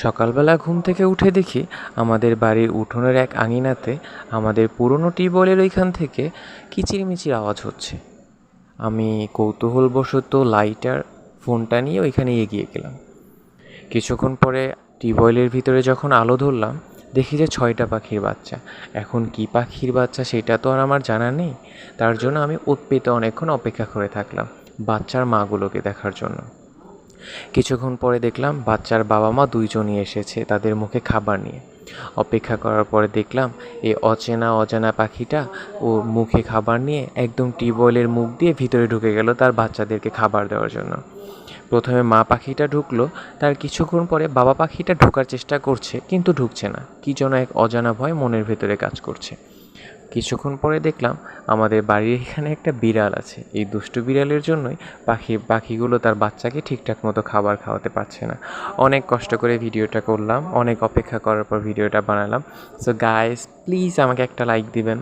সকালবেলা ঘুম থেকে উঠে দেখি আমাদের বাড়ির উঠোনের এক আঙিনাতে আমাদের পুরনো টিউবওয়েলের ওইখান থেকে কিচিরমিচির আওয়াজ হচ্ছে। আমি কৌতূহলবশত লাইটার ফোনটা নিয়ে ওইখানে এগিয়ে গেলাম। কিছুক্ষণ পরে টিউবওয়েলের ভিতরে যখন আলো ধরলাম, দেখি যে 6টা পাখির বাচ্চা। এখন কি পাখির বাচ্চা সেটা তো আর আমার জানা নেই, তার জন্য আমি উৎপেতে অনেকক্ষণ অপেক্ষা করে থাকলাম বাচ্চার মাগুলোকে দেখার জন্য। কিছুক্ষণ পরে দেখলাম বাচ্চার বাবা মা দুইজনই এসেছে তাদের মুখে খাবার নিয়ে। অপেক্ষা করার পরে দেখলাম এই অজানা পাখিটা ওর মুখে খাবার নিয়ে একদম টিউবওয়েলের মুখ দিয়ে ভিতরে ঢুকে গেল তার বাচ্চাদেরকে খাবার দেওয়ার জন্য। প্রথমে মা পাখিটা ঢুকলো, তার কিছুক্ষণ পরে বাবা পাখিটা ঢোকার চেষ্টা করছে কিন্তু ঢুকছে না, কি যেন এক অজানা ভয় মনের ভেতরে কাজ করছে। কিছুক্ষণ পরে দেখলাম আমাদের বাড়ির এখানে একটা বিড়াল আছে। এই দুষ্টু বিড়ালের জন্যই পাখিগুলো তার বাচ্চাকে ঠিকঠাক মতো খাবার খাওয়াতে পারছে না। অনেক কষ্ট করে ভিডিওটা করলাম, অনেক অপেক্ষা করার পর ভিডিওটা বানালাম। সো গাইস, প্লিজ আমাকে একটা লাইক দিবেন।